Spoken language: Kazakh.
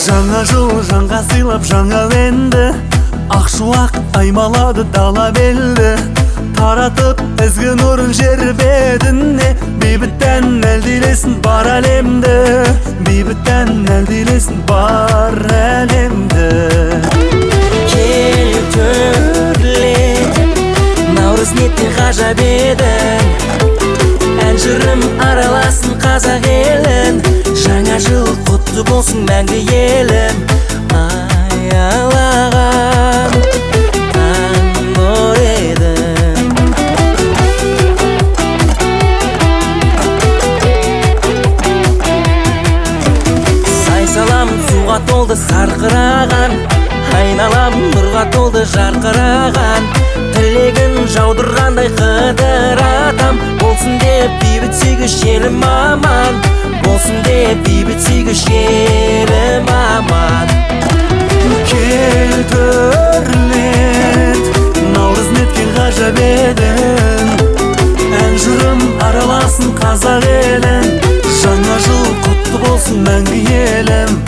Жаңа жыл жанға сыйлап жаңа енді, ақшуақ аймалады дала белді. Таратып ізгі нұрын жер бетіне, бейбіттен әлдилесін бар әлемді, бейбіттен әлдилесін бар әлемді. Келіп төрлет, наурыз неттен ғажап едің, ән жырым араласын қазақ елін. Жаңа жыл құтты болсын мәңгі елім, аялаған таң нұр едің. Сайсалам суға толды сарқыраған, айналам нұрға толды жарқыраған. Тілегін жаудырғандай қыдыр атам, болсын деп бейбіт сүйгіш елім аман, болсын деп бейбіт сүйгіш елім аман. Кел төрлет, наурыз неткен ғажап едің, ән жырым араласын қазақ елін. Жаңа жыл құтты болсын мәңгі елім.